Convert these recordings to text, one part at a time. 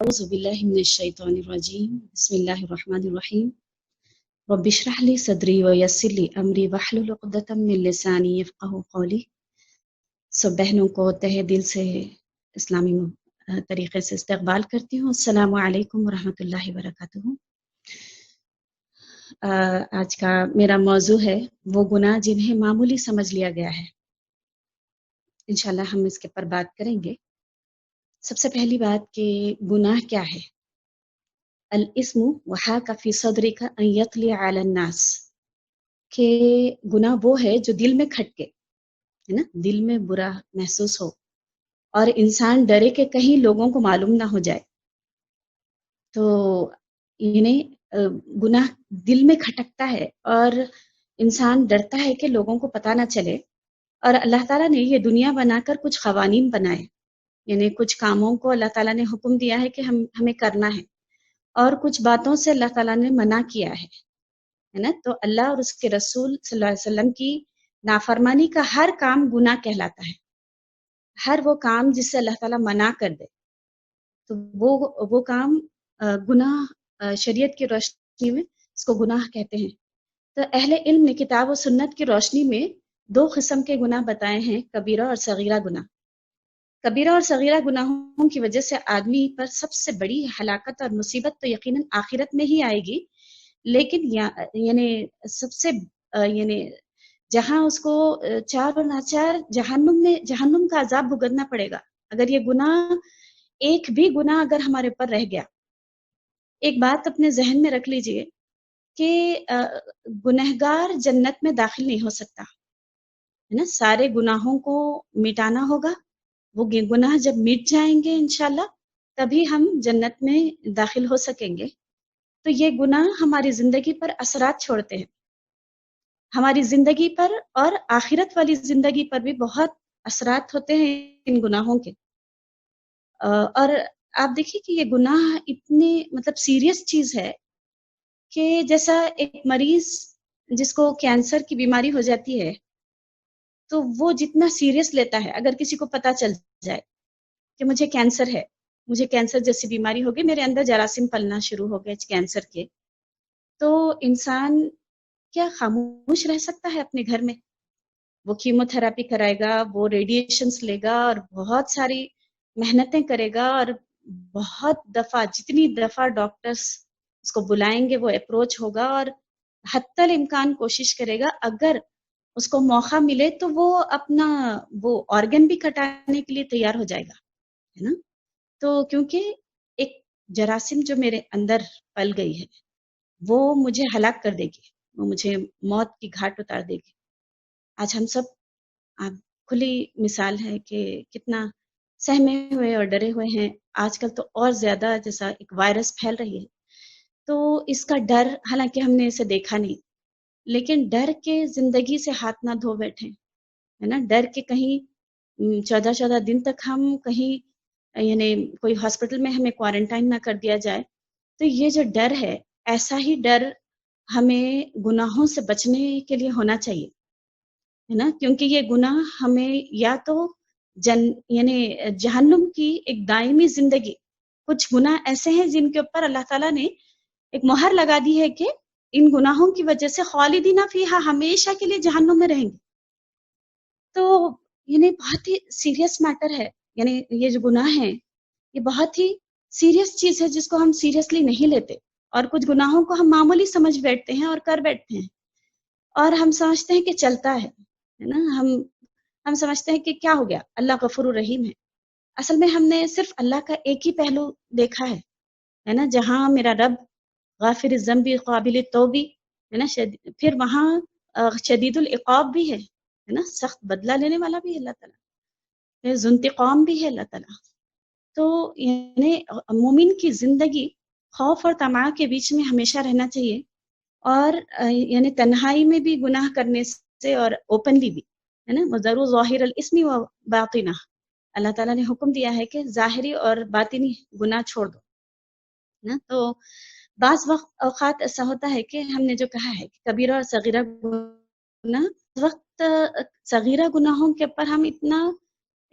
أعوذ بالله من الشيطان الرجيم بسم الله الرحمن الرحيم رب اشرح لي صدري ويسر لي أمري واحلل عقدة من لساني يفقهوا قولي. سب بہنوں کو تہہ دل سے اسلامی طریقے سے استقبال کرتی ہوں. السلام علیکم ورحمۃ اللہ وبرکاتہ. آج کا میرا موضوع ہے وہ گناہ جنہیں معمولی سمجھ لیا گیا ہے. انشاءاللہ ہم اس کے پر بات کریں گے. سب سے پہلی بات کہ گناہ کیا ہے. الاسم وحاک فی صدرک ان یطلع علی الناس، کہ گناہ وہ ہے جو دل میں کھٹکے، ہے نا، دل میں برا محسوس ہو اور انسان ڈرے کہ کہیں لوگوں کو معلوم نہ ہو جائے. تو یعنی گناہ دل میں کھٹکتا ہے اور انسان ڈرتا ہے کہ لوگوں کو پتہ نہ چلے. اور اللہ تعالیٰ نے یہ دنیا بنا کر کچھ قوانین بنائے، یعنی کچھ کاموں کو اللہ تعالیٰ نے حکم دیا ہے کہ ہمیں کرنا ہے، اور کچھ باتوں سے اللہ تعالیٰ نے منع کیا ہے نا. تو اللہ اور اس کے رسول صلی اللہ علیہ وسلم کی نافرمانی کا ہر کام گناہ کہلاتا ہے. ہر وہ کام جس سے اللہ تعالیٰ منع کر دے تو وہ کام گناہ شریعت کی روشنی میں اس کو گناہ کہتے ہیں. تو اہل علم نے کتاب و سنت کی روشنی میں 2 قسم کے گناہ بتائے ہیں، کبیرہ اور صغیرہ گناہ. کبیرہ اور صغیرہ گناہوں کی وجہ سے آدمی پر سب سے بڑی ہلاکت اور مصیبت تو یقیناً آخرت میں ہی آئے گی، لیکن یعنی سب سے یعنی جہاں اس کو چار اور ناچار جہنم کا عذاب بھگتنا پڑے گا اگر یہ گناہ، ایک بھی گناہ اگر ہمارے اوپر رہ گیا. ایک بات اپنے ذہن میں رکھ لیجئے کہ گنہگار جنت میں داخل نہیں ہو سکتا، ہے نا. سارے گناہوں کو مٹانا ہوگا. وہ گناہ جب مٹ جائیں گے انشاءاللہ تبھی ہم جنت میں داخل ہو سکیں گے. تو یہ گناہ ہماری زندگی پر اثرات چھوڑتے ہیں، ہماری زندگی پر اور آخرت والی زندگی پر بھی بہت اثرات ہوتے ہیں ان گناہوں کے. اور آپ دیکھیے کہ یہ گناہ اتنی مطلب سیریس چیز ہے کہ جیسا ایک مریض جس کو کینسر کی بیماری ہو جاتی ہے تو وہ جتنا سیریس لیتا ہے، اگر کسی کو پتہ چل جائے کہ مجھے کینسر ہے، مجھے کینسر جیسی بیماری ہو گئی، میرے اندر جراثیم پلنا شروع ہو گئے کینسر کے، تو انسان کیا خاموش رہ سکتا ہے اپنے گھر میں؟ وہ کیمو تھراپی کرائے گا، وہ ریڈیشنز لے گا اور بہت ساری محنتیں کرے گا، اور بہت دفعہ جتنی دفعہ ڈاکٹرز اس کو بلائیں گے وہ اپروچ ہوگا، اور حتی الامکان کوشش کرے گا اگر اس کو موقع ملے تو وہ اپنا وہ آرگن بھی کٹانے کے لیے تیار ہو جائے گا، ہے نا. تو کیونکہ ایک جراثیم جو میرے اندر پل گئی ہے وہ مجھے ہلاک کر دے گی، وہ مجھے موت کی گھاٹ اتار دے گی. آج ہم سب کھلی مثال ہے کہ کتنا سہمے ہوئے اور ڈرے ہوئے ہیں. آج کل تو اور زیادہ جیسا ایک وائرس پھیل رہی ہے تو اس کا ڈر، حالانکہ ہم نے اسے دیکھا نہیں، لیکن ڈر کے زندگی سے ہاتھ نہ دھو بیٹھیں، ہے نا. ڈر کے کہیں 14 دن تک ہم کہیں یعنی کوئی ہاسپٹل میں ہمیں کوارنٹائن نہ کر دیا جائے. تو یہ جو ڈر ہے، ایسا ہی ڈر ہمیں گناہوں سے بچنے کے لیے ہونا چاہیے، ہے نا. کیونکہ یہ گناہ ہمیں یا تو یعنی جہنم کی ایک دائمی زندگی، کچھ گناہ ایسے ہیں جن کے اوپر اللہ تعالیٰ نے ایک مہر لگا دی ہے کہ ان گناہوں کی وجہ سے خالدین فیہا، ہمیشہ کے لیے جہنم میں رہیں گے. تو یعنی بہت ہی سیریس میٹر ہے، یعنی یہ جو گناہ ہیں یہ بہت ہی سیریس چیز ہے جس کو ہم سیریسلی نہیں لیتے، اور کچھ گناہوں کو ہم معمولی سمجھ بیٹھتے ہیں اور کر بیٹھتے ہیں، اور ہم سمجھتے ہیں کہ چلتا ہے نا. ہم سمجھتے ہیں کہ کیا ہو گیا، اللہ غفور الرحیم ہے. اصل میں ہم نے صرف اللہ کا ایک ہی پہلو دیکھا ہے نا. جہاں میرا رب غافر الذنب قابل التوب ہے نا، پھر وہاں شدید العقاب بھی ہے نا، سخت بدلہ لینے والا بھی ہے اللہ تعالیٰ، ذو انتقام بھی ہے اللہ تعالیٰ. تو یعنی مومن کی زندگی خوف اور طمع کے بیچ میں ہمیشہ رہنا چاہیے، اور یعنی تنہائی میں بھی گناہ کرنے سے اور اوپنلی بھی، ہے نا. وَذَرُوا ظَاهِرَ الْإِثْمِ وَبَاطِنَهُ، اللہ تعالیٰ نے حکم دیا ہے کہ ظاہری اور باطنی گناہ چھوڑ دو نا. تو بعض اوقات ایسا ہوتا ہے کہ ہم نے جو کہا ہے کہ کبیرہ اور صغیرہ گناہ، وقت صغیرہ گناہوں کے اوپر ہم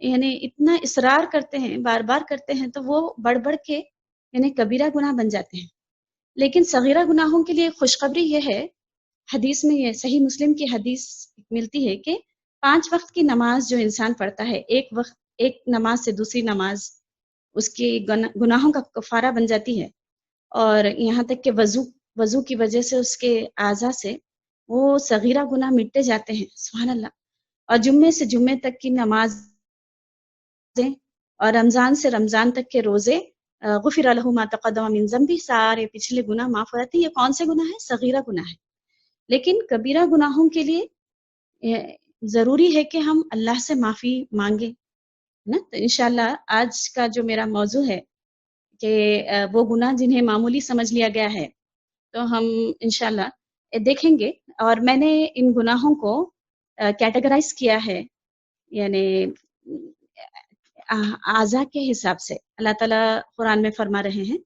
اتنا اصرار کرتے ہیں، بار بار کرتے ہیں، تو وہ بڑھ بڑھ کے یعنی کبیرہ گناہ بن جاتے ہیں. لیکن صغیرہ گناہوں کے لیے خوشخبری یہ ہے، حدیث میں یہ صحیح مسلم کی حدیث ملتی ہے کہ 5 وقت کی نماز جو انسان پڑھتا ہے، ایک نماز سے دوسری نماز اس کی گناہوں کا کفارہ بن جاتی ہے. اور یہاں تک کہ وضو کی وجہ سے اس کے اعضاء سے وہ صغیرہ گناہ مٹتے جاتے ہیں. سبحان اللہ. اور جمعے سے جمعے تک کی نمازیں اور رمضان سے رمضان تک کے روزے، غفر لہ ما تقدم من ذنبہ، سارے پچھلے گناہ معاف ہو جاتے ہیں. یہ کون سے گناہ ہیں؟ صغیرہ گناہ ہے. لیکن کبیرہ گناہوں کے لیے ضروری ہے کہ ہم اللہ سے معافی مانگیں نا. تو انشاءاللہ آج کا جو میرا موضوع ہے کہ وہ گناہ جنہیں معمولی سمجھ لیا گیا ہے، تو ہم انشاءاللہ دیکھیں گے. اور میں نے ان گناہوں کو کیٹیگرائز کیا ہے، یعنی اعضاء کے حساب سے. اللہ تعالیٰ قرآن میں فرما رہے ہیں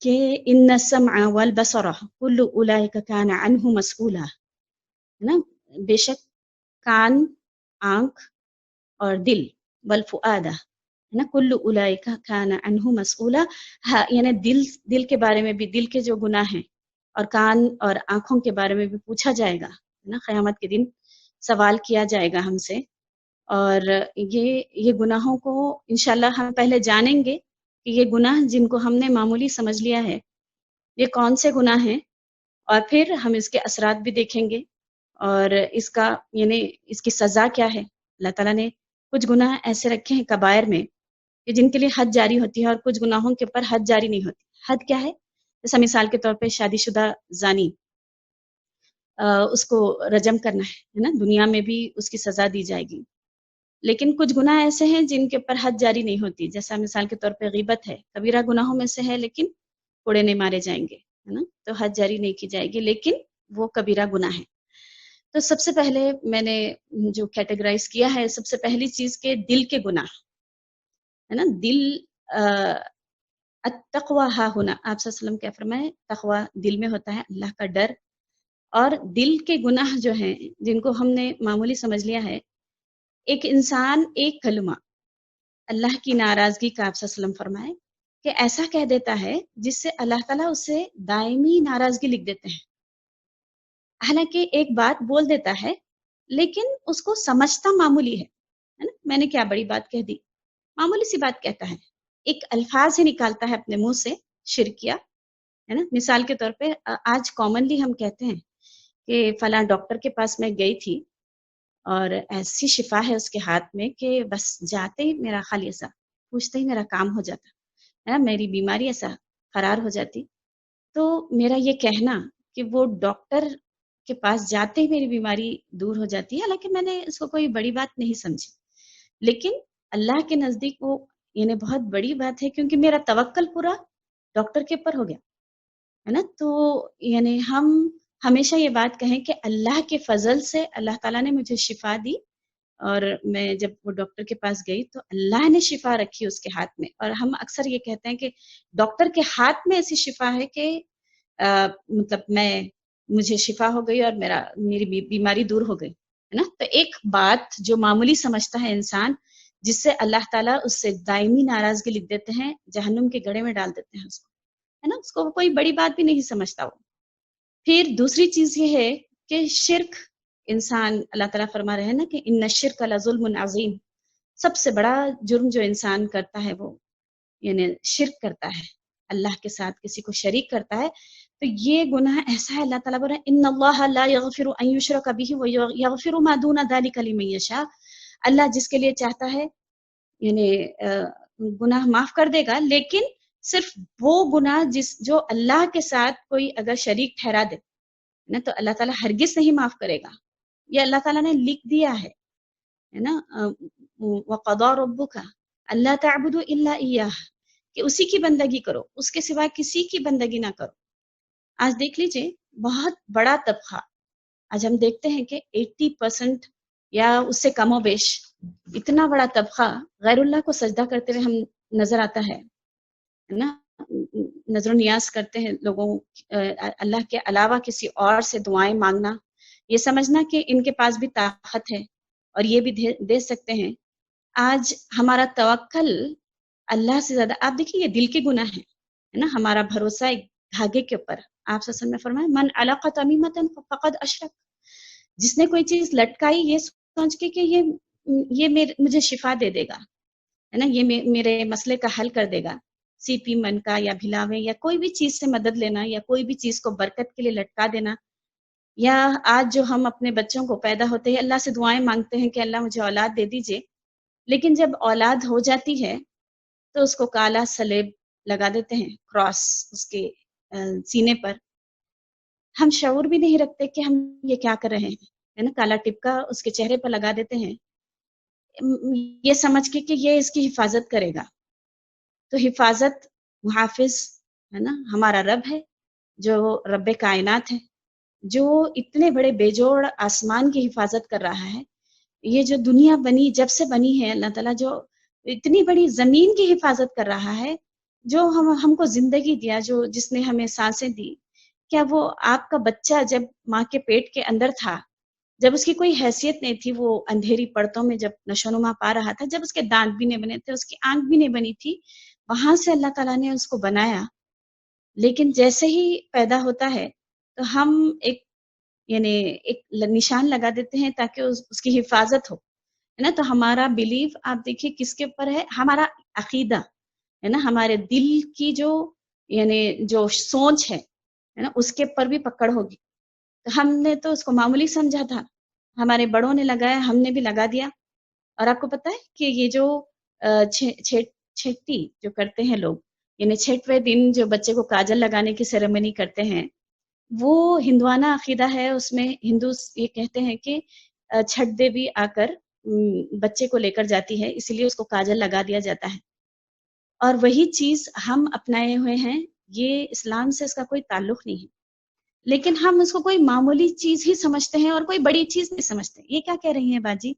کہ ان السمع والبصر کل اولئک کان عنہ مسئولا، ہے نا. بے شک کان، آنکھ اور دل، والفؤاد، ہے نا، کل اولئک کان عنہ مسئولا. یعنی دل کے بارے میں بھی، دل کے جو گناہ ہیں، اور کان اور آنکھوں کے بارے میں بھی پوچھا جائے گا، ہے نا. قیامت کے دن سوال کیا جائے گا ہم سے. اور یہ گناہوں کو انشاءاللہ ہم پہلے جانیں گے کہ یہ گناہ جن کو ہم نے معمولی سمجھ لیا ہے یہ کون سے گناہ ہیں، اور پھر ہم اس کے اثرات بھی دیکھیں گے، اور اس کا یعنی اس کی سزا کیا ہے. اللہ تعالیٰ نے کچھ گناہ ایسے رکھے ہیں کبائر میں کہ جن کے لیے حد جاری ہوتی ہے، اور کچھ گناہوں کے اوپر حد جاری نہیں ہوتی. حد کیا ہے؟ جیسا مثال کے طور پہ شادی شدہ زانی، اس کو رجم کرنا ہے نا، دنیا میں بھی اس کی سزا دی جائے گی. لیکن کچھ گناہ ایسے ہیں جن کے اوپر حد جاری نہیں ہوتی، جیسا مثال کے طور پہ غیبت ہے، کبیرہ گناہوں میں سے ہے لیکن کوڑے نہیں مارے جائیں گے، ہے نا، تو حد جاری نہیں کی جائے گی، لیکن وہ کبیرہ گناہ ہے. تو سب سے پہلے میں نے جو کیٹیگرائز کیا ہے، سب سے پہلی چیز کہ دل کے گناہ، ہے نا. دل، التقوی ہا ہونا، آپ صلی اللہ علیہ وسلم کیا فرمائے؟ تقوی دل میں ہوتا ہے، اللہ کا ڈر. اور دل کے گناہ جو ہیں جن کو ہم نے معمولی سمجھ لیا ہے، ایک انسان ایک کلمہ اللہ کی ناراضگی کا، آپ صلی اللہ علیہ وسلم فرمائے کہ ایسا کہہ دیتا ہے جس سے اللہ تعالیٰ اسے دائمی ناراضگی لکھ دیتے ہیں. حالانکہ ایک بات بول دیتا ہے لیکن اس کو سمجھتا معمولی ہے نا. میں نے کیا بڑی بات کہہ دی، معمولی سی بات کہتا ہے، ایک الفاظ ہی نکالتا ہے اپنے منہ سے، شرکیہ، ہے نا. مثال کے طور پہ آج کامنلی ہم کہتے ہیں کہ فلاں ڈاکٹر کے پاس میں گئی تھی اور ایسی شفا ہے اس کے ہاتھ میں کہ بس جاتے ہی میرا خالی ایسا پوچھتے ہی میرا کام ہو جاتا ہے نا، میری بیماری ایسا فرار ہو جاتی. تو میرا یہ کہنا کہ وہ ڈاکٹر کے پاس جاتے ہی میری بیماری دور ہو جاتی ہے، حالانکہ میں نے اس کو کوئی بڑی بات نہیں سمجھی، لیکن اللہ کے نزدیک وہ یعنی بہت بڑی بات ہے، کیونکہ میرا توکل پورا ڈاکٹر کے اوپر ہو گیا، ہے نا. تو یعنی ہم ہمیشہ یہ بات کہیں کہ اللہ کے فضل سے اللہ تعالیٰ نے مجھے شفا دی، اور میں جب وہ ڈاکٹر کے پاس گئی تو اللہ نے شفا رکھی اس کے ہاتھ میں. اور ہم اکثر یہ کہتے ہیں کہ ڈاکٹر کے ہاتھ میں ایسی شفا ہے کہ مطلب مجھے شفا ہو گئی اور میری بیماری دور ہو گئی، ہے نا. تو ایک بات جو معمولی سمجھتا ہے انسان، جس سے اللہ تعالیٰ اس سے دائمی ناراضگی لکھ دیتے ہیں، جہنم کے گڑھے میں ڈال دیتے ہیں اس کو، ہے نا. اس کو کوئی بڑی بات بھی نہیں سمجھتا وہ. پھر دوسری چیز یہ ہے کہ شرک، انسان، اللہ تعالیٰ فرما رہے ہیں نا کہ ان الشرک لظلم عظیم، سب سے بڑا جرم جو انسان کرتا ہے وہ یعنی شرک کرتا ہے، اللہ کے ساتھ کسی کو شریک کرتا ہے. تو یہ گناہ ایسا ہے، اللہ تعالیٰ بول رہے ہیں ان اللہ لا یغفر ان یشرک بہ ویغفر ما دون ذلک لمن یشاء. اللہ جس کے لیے چاہتا ہے یعنی گناہ معاف کر دے گا، لیکن صرف وہ گناہ جو اللہ کے ساتھ کوئی اگر شریک ٹھہرا دے نا، تو اللہ تعالیٰ ہرگز نہیں معاف کرے گا. یہ اللہ تعالیٰ نے لکھ دیا ہے نا. وَقَضَىٰ رَبُّكَ أَلَّا تَعْبُدُوا إِلَّا إِيَّاهُ، کہ اسی کی بندگی کرو، اس کے سوا کسی کی بندگی نہ کرو. آج دیکھ لیجئے بہت بڑا طبقہ، آج ہم دیکھتے ہیں کہ 80% یا اس سے کم و بیش اتنا بڑا طبقہ غیر اللہ کو سجدہ کرتے ہوئے ہم نظر آتا ہے نا. نظر و نیاز کرتے ہیں لوگوں، اللہ کے علاوہ کسی اور سے دعائیں مانگنا، یہ سمجھنا کہ ان کے پاس بھی طاقت ہے اور یہ بھی دے سکتے ہیں. آج ہمارا توکل اللہ سے زیادہ آپ دیکھیے یہ دل کے گناہ ہیں، ہے نا، ہمارا بھروسہ ایک دھاگے کے اوپر۔ آپ صلی اللہ علیہ وسلم نے فرمایا من علق تمیمۃ فقد اشرک، جس نے کوئی چیز لٹکائی یہ سوچ کے کہ یہ مجھے شفا دے دے گا، ہے نا، یہ میرے مسئلے کا حل کر دے گا، سی پی من کا یا بھلاوے یا کوئی بھی چیز سے مدد لینا یا کوئی بھی چیز کو برکت کے لیے لٹکا دینا، یا آج جو ہم اپنے بچوں کو پیدا ہوتے ہیں اللہ سے دعائیں مانگتے ہیں کہ اللہ مجھے اولاد دے دیجئے، لیکن جب اولاد ہو جاتی ہے تو اس کو کالا سلیب لگا دیتے ہیں، کراس اس کے سینے پر، ہم شعور بھی نہیں رکھتے کہ ہم یہ کیا کر رہے ہیں، ہے نا، کالا ٹپکا اس کے چہرے پر لگا دیتے ہیں یہ سمجھ کے کہ یہ اس کی حفاظت کرے گا۔ تو حفاظت محافظ ہے نا ہمارا رب ہے، جو رب کائنات ہے، جو اتنے بڑے بے جوڑ آسمان کی حفاظت کر رہا ہے، یہ جو دنیا بنی جب سے بنی ہے اللہ تعالیٰ جو اتنی بڑی زمین کی حفاظت کر رہا ہے، جو ہم کو زندگی دیا، جو جس نے ہمیں سانسیں دی، کیا وہ آپ کا بچہ جب ماں کے پیٹ کے اندر تھا، جب اس کی کوئی حیثیت نہیں تھی، وہ اندھیری پرتوں میں جب نشو نما پا رہا تھا، جب اس کے دانت بھی نہیں بنے تھے، اس کی آنکھ بھی نہیں بنی تھی، وہاں سے اللہ تعالیٰ نے اس کو بنایا، لیکن جیسے ہی پیدا ہوتا ہے تو ہم ایک یعنی ایک نشان لگا دیتے ہیں تاکہ اس کی حفاظت ہو، ہے نا، تو ہمارا بلیف آپ دیکھیے کس کے اوپر ہے، ہمارا عقیدہ ہے نا، ہمارے دل کی جو یعنی جو سوچ ہے نا، اس کے اوپر بھی پکڑ ہوگی۔ تو ہم نے تو اس کو معمولی سمجھا تھا، ہمارے بڑوں نے لگایا، ہم نے بھی لگا دیا، اور آپ کو پتہ ہے کہ یہ جو چھٹی جو کرتے ہیں لوگ، یعنی چھٹویں دن جو بچے کو کاجل لگانے کی سیریمنی کرتے ہیں، وہ ہندوانہ عقیدہ ہے، اس میں ہندو یہ کہتے ہیں کہ چھٹ دیوی آ کر بچے کو لے کر جاتی ہے، اسی لیے اس کو کاجل لگا دیا جاتا ہے، اور وہی چیز ہم اپنائے ہوئے ہیں، یہ اسلام سے اس کا کوئی تعلق نہیں ہے، لیکن ہم اس کو کوئی معمولی چیز ہی سمجھتے ہیں اور کوئی بڑی چیز نہیں سمجھتے۔ یہ کیا کہہ رہی ہیں باجی،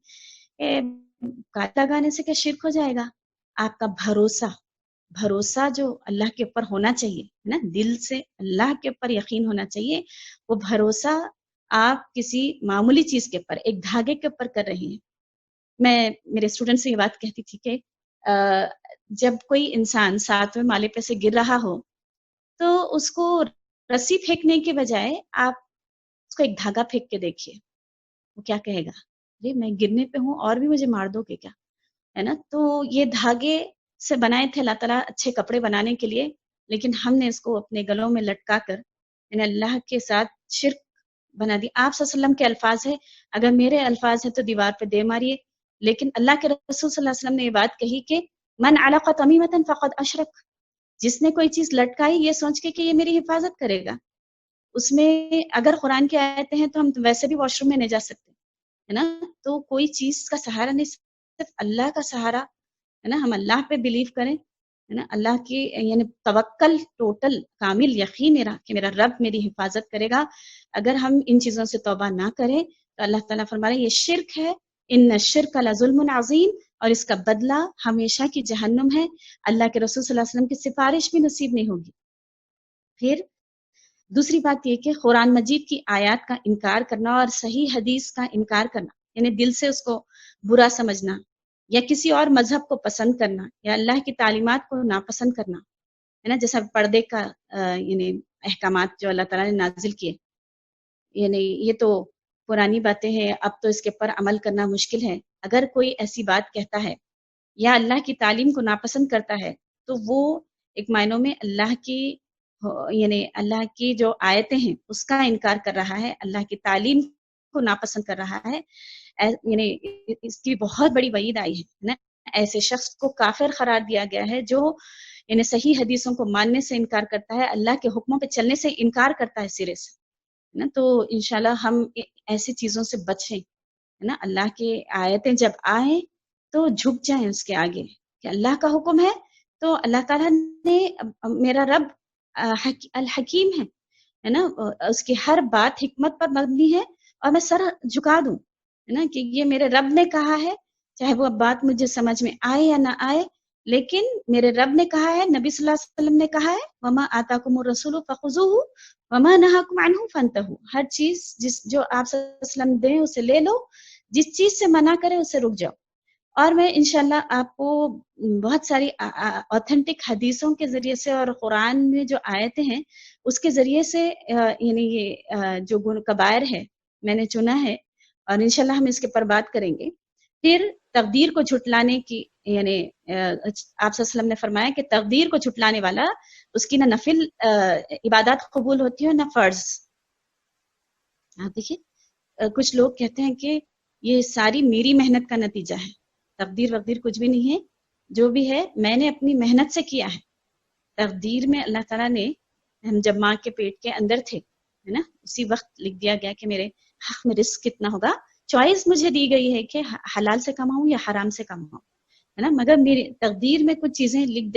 کاٹ لگانے سے کیا شرک ہو جائے گا؟ آپ کا بھروسہ جو اللہ کے اوپر ہونا چاہیے نا، دل سے اللہ کے اوپر یقین ہونا چاہیے، وہ بھروسہ آپ کسی معمولی چیز کے اوپر ایک دھاگے کے اوپر کر رہی ہیں۔ میں میرے اسٹوڈنٹ سے یہ بات کہتی تھی کہ جب کوئی انسان 7ویں مالے پہ سے گر رہا ہو تو اس کو رسی پھینکنے کے بجائے آپ اس کو ایک دھاگا پھینک کے دیکھیے، وہ کیا کہے گا، ارے میں گرنے پہ ہوں اور بھی مجھے مار دو گے کیا، ہے نا؟ تو یہ دھاگے سے بنائے تھے اللہ تعالیٰ اچھے کپڑے بنانے کے لیے، لیکن ہم نے اس کو اپنے گلوں میں لٹکا کر یعنی اللہ کے ساتھ شرک بنا دی۔ آپ صلی اللہ علیہ وسلم کے الفاظ ہے، اگر میرے الفاظ ہیں تو دیوار پہ دے ماریے، لیکن اللہ کے رسول صلی اللہ علیہ وسلم نے یہ بات کہی کہ من علق تمیمۃ فقد اشرک، جس نے کوئی چیز لٹکائی یہ سوچ کے کہ یہ میری حفاظت کرے گا، اس میں اگر قرآن کی آیتیں ہیں تو ہم ویسے بھی واش روم میں نہیں جا سکتے، ہے نا، تو کوئی چیز کا سہارا نہیں، صرف اللہ کا سہارا، ہے نا، ہم اللہ پہ بلیو کریں، ہے نا، اللہ کی یعنی توکل، ٹوٹل کامل یقین میرا کہ میرا رب میری حفاظت کرے گا۔ اگر ہم ان چیزوں سے توبہ نہ کریں تو اللہ تعالیٰ فرما رہے ہیں یہ شرک ہے، ان الشرک لظلم عظیم، اور اس کا بدلہ ہمیشہ کی جہنم ہے، اللہ کے رسول صلی اللہ علیہ وسلم کی سفارش بھی نصیب نہیں ہوگی۔ پھر دوسری بات یہ کہ قرآن مجید کی آیات کا انکار کرنا اور صحیح حدیث کا انکار کرنا، یعنی دل سے اس کو برا سمجھنا یا کسی اور مذہب کو پسند کرنا یا اللہ کی تعلیمات کو ناپسند کرنا، ہے نا، جیسا پردے کا یعنی احکامات جو اللہ تعالیٰ نے نازل کیے، یعنی یہ تو پرانی باتیں ہیں، اب تو اس کے پر عمل کرنا مشکل ہے۔ اگر کوئی ایسی بات کہتا ہے یا اللہ کی تعلیم کو ناپسند کرتا ہے تو وہ ایک معنوں میں اللہ کی یعنی اللہ کی جو آیتیں ہیں اس کا انکار کر رہا ہے، اللہ کی تعلیم کو ناپسند کر رہا ہے، یعنی اس کی بہت بڑی وعید آئی ہے نا، ایسے شخص کو کافر قرار دیا گیا ہے جو یعنی صحیح حدیثوں کو ماننے سے انکار کرتا ہے، اللہ کے حکموں پہ چلنے سے انکار کرتا ہے سرے سے، ہے نا، تو انشاءاللہ ہم ایسی چیزوں سے بچیں، ہے نا، اللہ کی آیتیں جب آئیں تو جھک جائیں اس کے آگے کہ اللہ کا حکم ہے تو اللہ تعالیٰ نے میرا رب الحکیم ہے نا، اس کی ہر بات حکمت پر مبنی ہے اور میں سر جھکا دوں، ہے نا، کہ یہ میرے رب نے کہا ہے، چاہے وہ بات مجھے سمجھ میں آئے یا نہ آئے، لیکن میرے رب نے کہا ہے، نبی صلی اللہ علیہ وسلم نے کہا ہے، وما آتاکم الرسول فخذوہ وما نہاکم عنہ فانتہوا، ہر چیز جو آپ صلی اللہ علیہ وسلم دیں اسے لے لو، جس چیز سے منع کرے اسے رک جاؤ، اور میں انشاءاللہ آپ کو بہت ساری اوتھینٹک حدیثوں کے ذریعے سے اور قرآن میں جو آیتیں ہیں اس کے ذریعے سے یعنی یہ جو کبائر ہے میں نے چنا ہے، اور انشاءاللہ ہم اس کے پر بات کریں گے. پھر تقدیر کو جھٹلانے کی، یعنی آپ صلی اللہ علیہ وسلم نے فرمایا کہ تقدیر کو جھٹلانے والا اس کی نہ نفل عبادات قبول ہوتی ہے نہ فرض. آپ دیکھیے کچھ لوگ کہتے ہیں کہ یہ ساری میری محنت کا نتیجہ ہے، تقدیر وقدیر کچھ بھی نہیں ہے، جو بھی ہے میں نے اپنی محنت سے کیا ہے. تقدیر میں اللہ تعالیٰ نے، ہم جب ماں کے پیٹ کے اندر تھے ہے نا، اسی وقت لکھ دیا گیا کہ میرے حق میں رزق کتنا ہوگا. چوائس مجھے دی گئی ہے کہ حلال سے کماؤں یا حرام سے کماؤں، ہے نا، مگر میری تقدیر میں کچھ چیزیں لکھ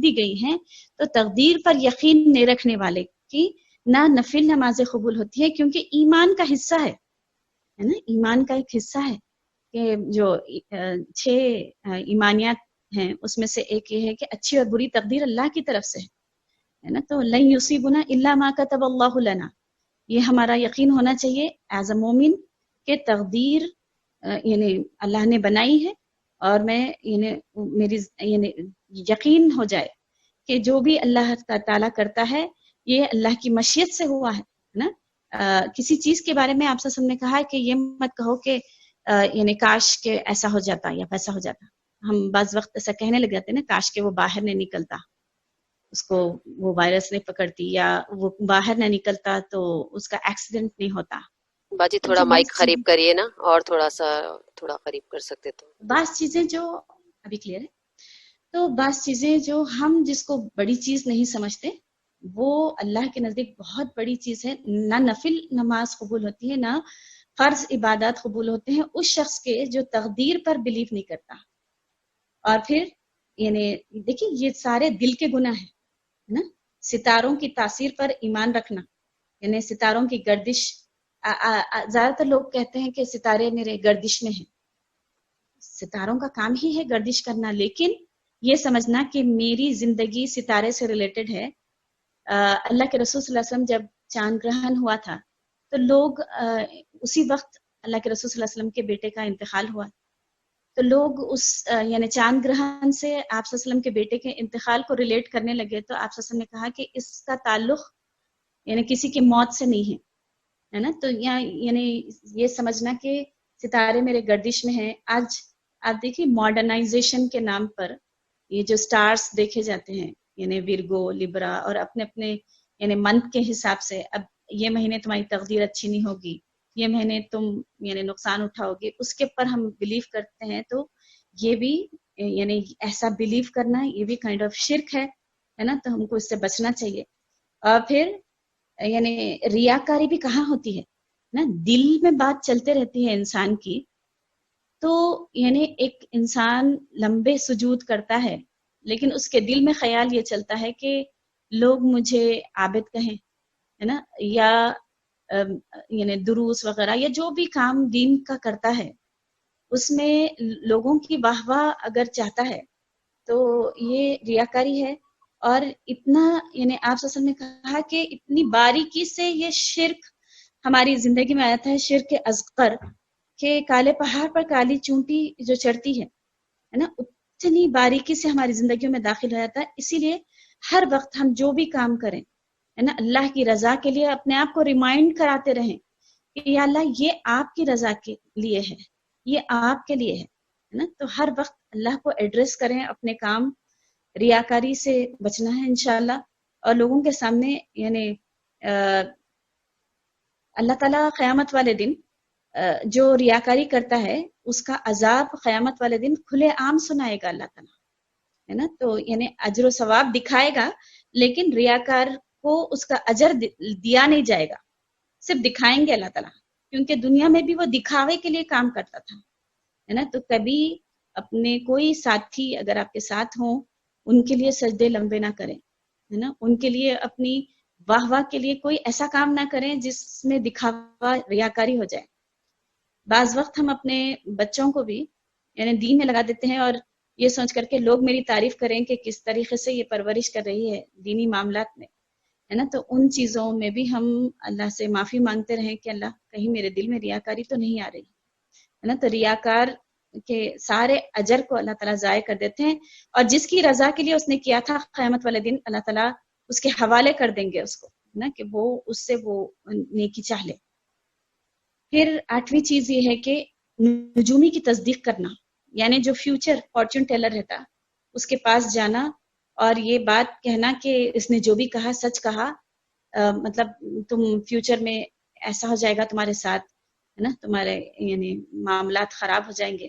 دی گئی ہیں. تو تقدیر پر یقین نہیں رکھنے والے کی نہ نفل نمازیں قبول ہوتی ہے، کیونکہ ایمان کا حصہ ہے نا، ایمان کا ایک حصہ ہے کہ جو 6 ایمانیات ہیں اس میں سے ایک یہ ہے کہ اچھی اور بری تقدیر اللہ کی طرف سے ہے نا. تو لن یصیبنا الا ما كتب اللہ لنا، یہ ہمارا یقین ہونا چاہیے ایز اے مومن کہ تقدیر یعنی اللہ نے بنائی ہے، اور میں یعنی میری یعنی یقین ہو جائے کہ جو بھی اللہ تعالیٰ کرتا ہے یہ اللہ کی مشیت سے ہوا ہے نا. کسی چیز کے بارے میں آپ سے ہم نے کہا ہے کہ یہ مت کہو کہ یعنی کاش کہ ایسا ہو جاتا یا ویسا ہو جاتا. ہم بعض وقت ایسا کہنے لگ جاتے ہیں نا، کاش کہ وہ باہر نہیں نکلتا، اس کو وہ وائرس نہیں پکڑتی، یا وہ باہر نہ نکلتا تو اس کا ایکسیڈنٹ نہیں ہوتا. باجی تھوڑا مائک قریب کریے نا، اور تھوڑا قریب کر سکتے تو. بعض چیزیں جو ابھی کلیئر ہے، تو بعض چیزیں جو ہم جس کو بڑی چیز نہیں سمجھتے وہ اللہ کے نزدیک بہت بڑی چیز ہے. نہ نفل نماز قبول ہوتی ہے نہ فرض عبادات قبول ہوتے ہیں اس شخص کے جو تقدیر پر بلیو نہیں کرتا. اور پھر یعنی دیکھیے یہ سارے دل کے گناہ ہیں نا. ستاروں کی تاثیر پر ایمان رکھنا، یعنی ستاروں کی گردش، زیادہ تر لوگ کہتے ہیں کہ ستارے میرے گردش میں ہیں. ستاروں کا کام ہی ہے گردش کرنا، لیکن یہ سمجھنا کہ میری زندگی ستارے سے ریلیٹڈ ہے. اللہ کے رسول صلی اللہ علیہ وسلم جب چاند گرہن ہوا تھا تو لوگ اسی وقت اللہ کے رسول صلی اللہ علیہ وسلم کے بیٹے کا انتقال ہوا، تو لوگ اس یعنی چاند گرہن سے آپ صلی اللہ علیہ وسلم کے بیٹے کے انتقال کو ریلیٹ کرنے لگے. تو آپ صلی اللہ علیہ وسلم نے کہا کہ اس کا تعلق یعنی کسی کی موت سے نہیں ہے نا. تو یعنی یہ سمجھنا کہ ستارے میرے گردش میں ہیں. آج آپ دیکھیے ماڈرنائزیشن کے نام پر یہ جو سٹارز دیکھے جاتے ہیں، یعنی ویرگو، لیبرا، اور اپنے اپنے یعنی منتھ کے حساب سے اب یہ مہینے تمہاری تقدیر اچھی نہیں ہوگی، یہ مہینے تم یعنی نقصان اٹھاؤ گے، اس کے پر ہم بلیو کرتے ہیں. تو یہ بھی یعنی ایسا بلیو کرنا یہ بھی کائنڈ آف شرک ہے نا. تو ہم کو اس سے بچنا چاہیے. اور پھر یعنی ریاکاری بھی کہاں ہوتی ہے نا، دل میں بات چلتے رہتی ہے انسان کی. تو یعنی ایک انسان لمبے سجود کرتا ہے لیکن اس کے دل میں خیال یہ چلتا ہے کہ لوگ مجھے عابد کہیں ہے نا، یا یعنی دروس وغیرہ یا جو بھی کام دین کا کرتا ہے اس میں لوگوں کی واہ واہ اگر چاہتا ہے تو یہ ریاکاری ہے. اور اتنا یعنی آپ صلی اللہ علیہ وسلم نے کہا کہ اتنی باریکی سے یہ شرک ہماری زندگی میں آتا ہے، شرک اصغر، کہ کالے پہاڑ پر کالی چونٹی جو چڑھتی ہے نا، اتنی باریکی سے ہماری زندگیوں میں داخل ہو جاتا ہے. اسی لیے ہر وقت ہم جو بھی کام کریں ہے نا، اللہ کی رضا کے لیے اپنے آپ کو ریمائنڈ کراتے رہیں کہ یا اللہ یہ آپ کی رضا کے لیے ہے، یہ آپ کے لیے ہے نا. تو ہر وقت اللہ کو ایڈریس کریں اپنے کام، ریاکاری سے بچنا ہے انشاءاللہ. اور لوگوں کے سامنے یعنی اللہ تعالیٰ قیامت والے دن جو ریاکاری کرتا ہے اس کا عذاب قیامت والے دن کھلے عام سنائے گا اللہ تعالیٰ ہے نا. تو یعنی اجر و ثواب دکھائے گا، لیکن ریاکار کو اس کا اجر دیا نہیں جائے گا، صرف دکھائیں گے اللہ تعالیٰ، کیونکہ دنیا میں بھی وہ دکھاوے کے لیے کام کرتا تھا ہے نا. تو کبھی اپنے کوئی ساتھی اگر آپ کے ساتھ ہوں ان کے لیے سجدے لمبے نہ کریں ہے نا، ان کے لیے اپنی واہ واہ کے لیے کوئی ایسا کام نہ کریں جس میں دکھاوا ریاکاری ہو جائے. بعض وقت ہم اپنے بچوں کو بھی یعنی دین میں لگا دیتے ہیں اور یہ سوچ کر کے لوگ میری تعریف کریں کہ کس طریقے سے یہ پرورش کر رہی ہے دینی معاملات میں ہے نا. تو ان چیزوں میں بھی ہم اللہ سے معافی مانگتے رہیں کہ اللہ کہیں میرے دل میں ریاکاری تو نہیں آ رہی ہے نا. تو ریاکار کہ سارے اجر کو اللہ تعالیٰ ضائع کر دیتے ہیں، اور جس کی رضا کے لیے اس نے کیا تھا قیامت والے دن اللہ تعالیٰ اس کے حوالے کر دیں گے اس کو نا، کہ وہ اس سے وہ نیکی چاہ لے۔ پھر 8ویں چیز یہ ہے کہ نجومی کی تصدیق کرنا، یعنی جو فیوچر فارچون ٹیلر رہتا اس کے پاس جانا اور یہ بات کہنا کہ اس نے جو بھی کہا سچ کہا، مطلب تم فیوچر میں ایسا ہو جائے گا تمہارے ساتھ ہے نا، تمہارے یعنی معاملات خراب ہو جائیں گے،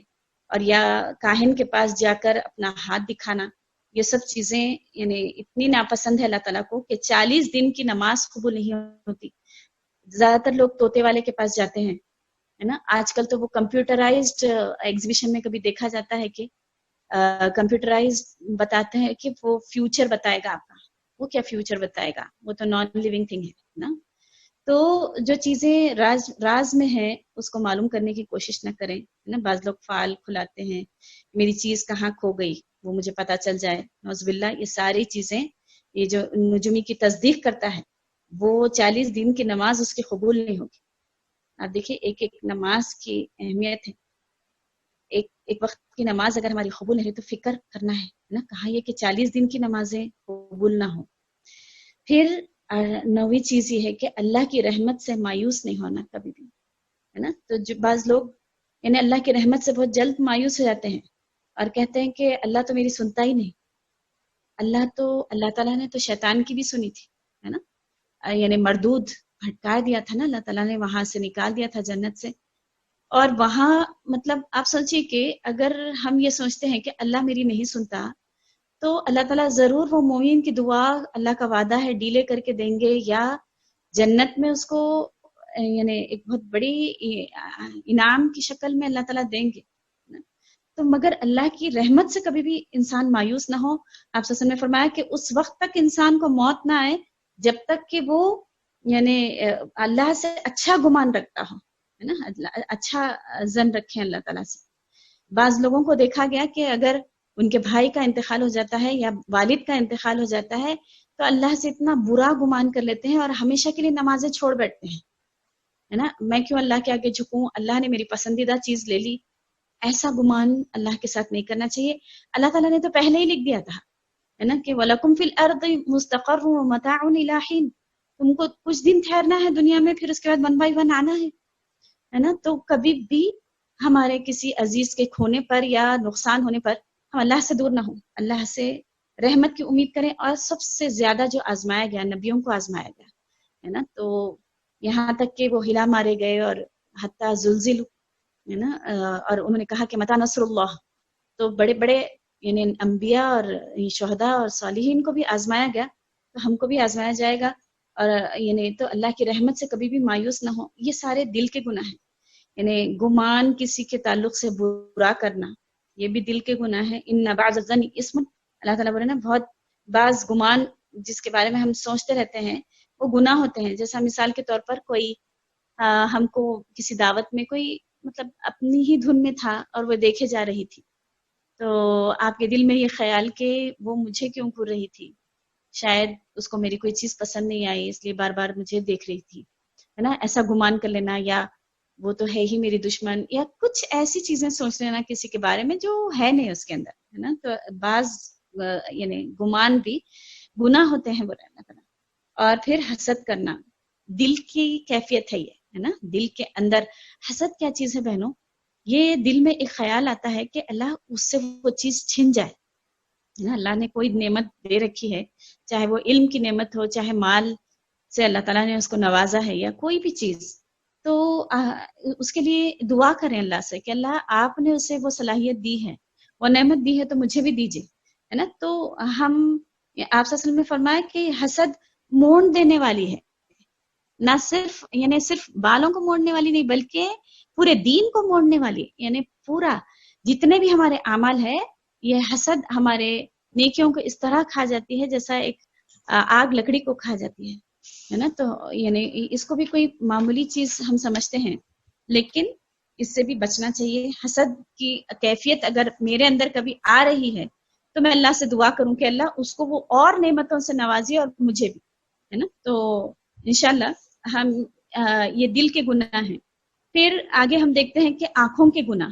اور یا کاہن کے پاس جا کر اپنا ہاتھ دکھانا، یہ سب چیزیں یعنی اتنی ناپسند ہے اللہ تعالیٰ کو کہ 40 دن کی نماز قبول نہیں ہوتی۔ زیادہ تر لوگ طوطے والے کے پاس جاتے ہیں ہے نا، آج کل تو وہ کمپیوٹرائزڈ ایگزیبیشن میں کبھی دیکھا جاتا ہے کہ کمپیوٹرائزڈ بتاتے ہیں کہ وہ فیوچر بتائے گا آپ کا، وہ کیا فیوچر بتائے گا، وہ تو نان لیونگ تھنگ ہے نا۔ تو جو چیزیں راز میں ہیں اس کو معلوم کرنے کی کوشش نہ کریں ہے نا، بعض لوگ فعال کھلاتے ہیں، میری چیز کہاں کھو گئی وہ مجھے پتا چل جائے، نعوذ باللہ۔ یہ ساری چیزیں، یہ جو نجومی کی تصدیق کرتا ہے وہ 40 دن کی نماز اس کی قبول نہیں ہوگی۔ آپ دیکھیے ایک ایک نماز کی اہمیت ہے، ایک وقت کی نماز اگر ہماری قبول نہیں تو فکر کرنا ہے نا، کہاں یہ کہ 40 دن کی نمازیں قبول نہ ہو۔ پھر 9ویں چیز یہ ہے کہ اللہ کی رحمت سے مایوس نہیں ہونا کبھی بھی ہے نا۔ تو جو بعض لوگ یعنی اللہ کی رحمت سے بہت جلد مایوس ہو جاتے ہیں اور کہتے ہیں کہ اللہ تو میری سنتا ہی نہیں۔ اللہ تعالیٰ نے تو شیطان کی بھی سنی تھی ہے نا، یعنی مردود بھٹکا دیا تھا نا، اللہ تعالیٰ نے وہاں سے نکال دیا تھا جنت سے، اور وہاں مطلب آپ سوچئے کہ اگر ہم یہ سوچتے ہیں کہ اللہ میری نہیں سنتا تو اللہ تعالیٰ ضرور وہ مومن کی دعا، اللہ کا وعدہ ہے ڈیلے کر کے دیں گے، یا جنت میں اس کو یعنی ایک بہت بڑی انعام کی شکل میں اللہ تعالیٰ دیں گے۔ تو مگر اللہ کی رحمت سے کبھی بھی انسان مایوس نہ ہو۔ آپ صلی اللہ علیہ وسلم نے فرمایا کہ اس وقت تک انسان کو موت نہ آئے جب تک کہ وہ یعنی اللہ سے اچھا گمان رکھتا ہو ہے نا، اچھا ظن رکھیں اللہ تعالیٰ سے۔ بعض لوگوں کو دیکھا گیا کہ اگر ان کے بھائی کا انتقال ہو جاتا ہے یا والد کا انتقال ہو جاتا ہے تو اللہ سے اتنا برا گمان کر لیتے ہیں اور ہمیشہ کے لیے نمازیں چھوڑ بیٹھتے ہیں ہے نا، میں کیوں اللہ کے آگے جھکوں، اللہ نے میری پسندیدہ چیز لے لی۔ ایسا گمان اللہ کے ساتھ نہیں کرنا چاہیے۔ اللہ تعالیٰ نے تو پہلے ہی لکھ دیا تھا ہے نا کہ وَلَكُمْ فِي الْأَرْضِ مُسْتَقَرٌّ وَمَتَاعٌ إِلَىٰ حِينٍ، تم کو کچھ دن ٹھہرنا ہے دنیا میں، پھر اس کے بعد 1 by 1 آنا ہے نا۔ تو کبھی بھی ہمارے کسی عزیز کے کھونے پر یا نقصان ہونے پر ہم اللہ سے دور نہ ہوں، اللہ سے رحمت کی امید کریں۔ اور سب سے زیادہ جو آزمایا گیا، نبیوں کو آزمایا گیا ہے نا، تو یہاں تک کہ وہ ہلا مارے گئے اور حتیٰ زلزلوا ہے نا، اور انہوں نے کہا کہ متی نصر اللہ، تو بڑے بڑے یعنی انبیاء اور شہداء اور صالحین کو بھی آزمایا گیا، تو ہم کو بھی آزمایا جائے گا۔ اور یعنی تو اللہ کی رحمت سے کبھی بھی مایوس نہ ہو۔ یہ سارے دل کے گناہ ہیں، یعنی گمان کسی کے تعلق سے برا کرنا، یہ بھی دل کے گناہ ہے۔ ان بعض الظن اسم، اللہ تعالیٰ بولے نا بہت بعض گمان جس کے بارے میں ہم سوچتے رہتے ہیں وہ گناہ ہوتے ہیں۔ جیسا مثال کے طور پر کوئی ہم کو کسی دعوت میں کوئی مطلب اپنی ہی دھن میں تھا اور وہ دیکھے جا رہی تھی، تو آپ کے دل میں یہ خیال کہ وہ مجھے کیوں گھور رہی تھی، شاید اس کو میری کوئی چیز پسند نہیں آئی اس لیے بار بار مجھے دیکھ رہی تھی ہے نا، ایسا گمان کر لینا، یا وہ تو ہے ہی میری دشمن، یا کچھ ایسی چیزیں سوچ لینا کسی کے بارے میں جو ہے نہیں اس کے اندر ہے نا۔ تو بعض یعنی گمان بھی گناہ ہوتے ہیں برے اللہ تعالیٰ۔ اور پھر حسد کرنا، دل کی کیفیت ہے یہ ہے نا، دل کے اندر حسد کیا چیز ہے بہنوں؟ یہ دل میں ایک خیال آتا ہے کہ اللہ اس سے وہ چیز چھن جائے ہے نا۔ اللہ نے کوئی نعمت دے رکھی ہے، چاہے وہ علم کی نعمت ہو، چاہے مال سے اللہ تعالیٰ نے اس کو نوازا ہے، یا کوئی بھی چیز، تو اس کے لیے دعا کریں اللہ سے کہ اللہ آپ نے اسے وہ صلاحیت دی ہے، وہ نعمت دی ہے تو مجھے بھی دیجیے ہے نا۔ تو ہم آپ صلی اللہ علیہ وسلم نے فرمایا کہ حسد مونڈ دینے والی ہے، نہ صرف یعنی صرف بالوں کو موڑنے والی نہیں بلکہ پورے دین کو موڑنے والی، یعنی پورا جتنے بھی ہمارے اعمال ہے، یہ حسد ہمارے نیکیوں کو اس طرح کھا جاتی ہے جیسا ایک آگ لکڑی کو کھا جاتی ہے نا۔ تو یعنی اس کو بھی کوئی معمولی چیز ہم سمجھتے ہیں، لیکن اس سے بھی بچنا چاہیے۔ حسد کی کیفیت اگر میرے اندر کبھی آ رہی ہے تو میں اللہ سے دعا کروں کہ اللہ اس کو وہ اور نعمتوں سے نوازی اور مجھے بھی ہے نا۔ تو انشاءاللہ ہم یہ دل کے گناہ ہیں۔ پھر آگے ہم دیکھتے ہیں کہ آنکھوں کے گناہ،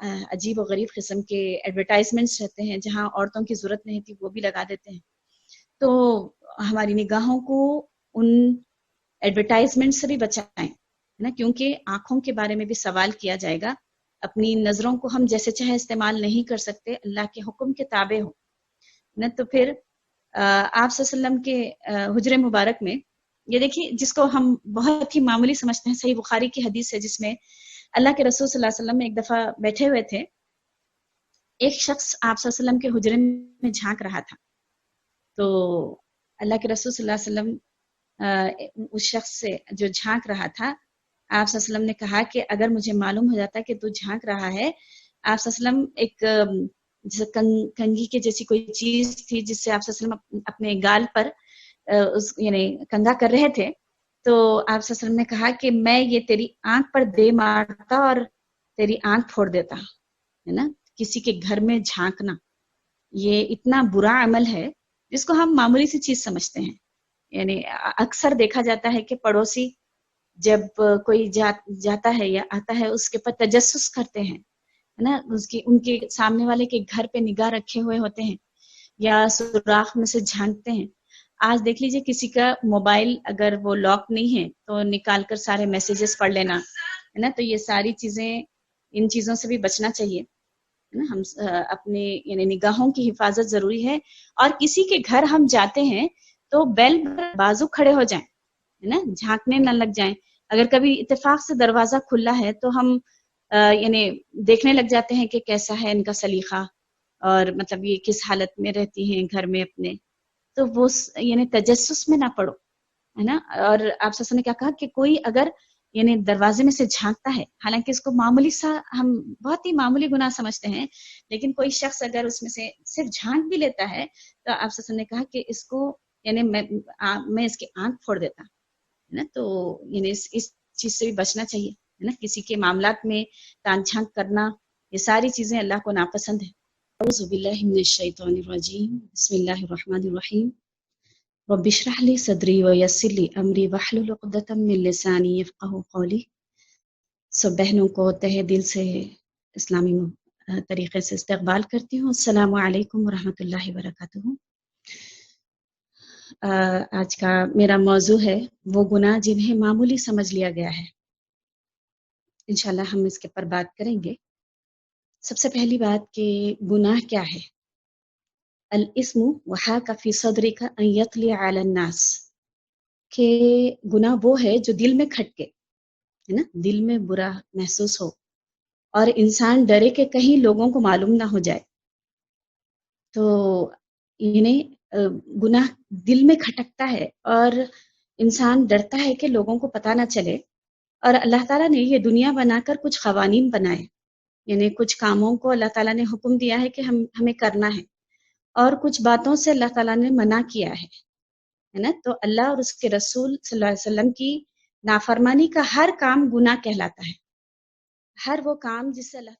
عجیب و غریب قسم کے ایڈورٹائزمنٹس رہتے ہیں جہاں عورتوں کی ضرورت نہیں تھی وہ بھی لگا دیتے ہیں. تو ہماری نگاہوں کو ان ایڈورٹائزمنٹ سے بھی بچائیں ہے نا, کیونکہ آنکھوں کے بارے میں بھی سوال کیا جائے گا. اپنی نظروں کو ہم جیسے چاہے استعمال نہیں کر سکتے, اللہ کے حکم کے تابع ہو نا. تو پھر آپ صلی اللہ علیہ وسلم کے حجر مبارک میں یہ دیکھیے, جس کو ہم بہت ہی معمولی سمجھتے ہیں, صحیح بخاری کی حدیث ہے جس میں اللہ کے رسول صلی اللہ علیہ وسلم ایک دفعہ بیٹھے ہوئے تھے, ایک شخص آپ صلی اللہ علیہ وسلم کے حجرے میں جھانک رہا تھا. تو اللہ کے رسول صلی اللہ علیہ وسلم اس شخص سے جو جھانک رہا تھا, آپ صلی اللہ علیہ وسلم نے کہا کہ اگر مجھے معلوم ہو جاتا کہ تو جھانک رہا ہے. آپ صلی اللہ علیہ وسلم ایک جیسے کنگھی کے جیسی کوئی چیز تھی جس سے آپ صلی اللہ علیہ وسلم اپنے گال پر یعنی کنگھا کر رہے تھے. تو آپ صلی اللہ علیہ وسلم نے کہا کہ میں یہ تیری آنکھ پر دے مارتا اور تیری آنکھ پھوڑ دیتا ہے نا. کسی کے گھر میں جھانکنا یہ اتنا برا عمل ہے جس کو ہم معمولی سی چیز سمجھتے ہیں. یعنی اکثر دیکھا جاتا ہے کہ پڑوسی جب کوئی جاتا ہے یا آتا ہے اس کے پر تجسس کرتے ہیں نا, ان کے سامنے والے کے گھر پہ نگاہ رکھے ہوئے ہوتے ہیں یا سوراخ میں سے جھانکتے ہیں. آج دیکھ لیجئے کسی کا موبائل اگر وہ لاک نہیں ہے تو نکال کر سارے میسیجز پڑھ لینا ہے نا. تو یہ ساری چیزیں, ان چیزوں سے بھی بچنا چاہیے نا. ہم اپنے یعنی نگاہوں کی حفاظت ضروری ہے. اور کسی کے گھر ہم جاتے ہیں تو بیل بازو کھڑے ہو جائیں ہے نا, جھانکنے نہ لگ جائیں. اگر کبھی اتفاق سے دروازہ کھلا ہے تو ہم یعنی دیکھنے لگ جاتے ہیں کہ کیسا ہے ان کا سلیقہ اور مطلب یہ کس حالت میں رہتی ہیں گھر میں اپنے. تو وہ یعنی تجسس میں نہ پڑو ہے نا. اور آپ سسر نے کیا کہا کہ کوئی اگر یعنی دروازے میں سے جھانکتا ہے, حالانکہ اس کو معمولی سا ہم بہت ہی معمولی گناہ سمجھتے ہیں, لیکن کوئی شخص اگر اس میں سے صرف جھانک بھی لیتا ہے تو آپ سسر نے کہا کہ اس کو یعنی میں اس کی آنکھ پھوڑ دیتا ہے نا. تو یعنی اس چیز سے بھی بچنا چاہیے ہے نا. کسی کے معاملات میں تان جھانک کرنا یہ ساری چیزیں اللہ کو ناپسند ہے. اعوذ باللہ من الشیطان الرجیم, بسم اللہ الرحمن الرحیم. رب اشرح لي صدری ویسر لي امری واحلل عقدۃ من لسانی یفقهوا قولی. سب بہنوں کو تہہ دل سے اسلامی طریقے سے استقبال کرتی ہوں. السلام علیکم ورحمۃ اللہ وبرکاتہ. آج کا میرا موضوع ہے وہ گناہ جنہیں معمولی سمجھ لیا گیا ہے. انشاءاللہ ہم اس کے پر بات کریں گے. سب سے پہلی بات کہ گناہ کیا ہے. الاسم وحاک فی صدرک ان یطلع علی الناس, کہ گناہ وہ ہے جو دل میں کھٹکے ہے نا, دل میں برا محسوس ہو اور انسان ڈرے کہ کہیں لوگوں کو معلوم نہ ہو جائے. تو یعنی گناہ دل میں کھٹکتا ہے اور انسان ڈرتا ہے کہ لوگوں کو پتہ نہ چلے. اور اللہ تعالیٰ نے یہ دنیا بنا کر کچھ قوانین بنائے, یعنی کچھ کاموں کو اللہ تعالیٰ نے حکم دیا ہے کہ ہمیں کرنا ہے, اور کچھ باتوں سے اللہ تعالیٰ نے منع کیا ہے نا. تو اللہ اور اس کے رسول صلی اللہ علیہ وسلم کی نافرمانی کا ہر کام گناہ کہلاتا ہے. ہر وہ کام جس سے اللہ تعالیٰ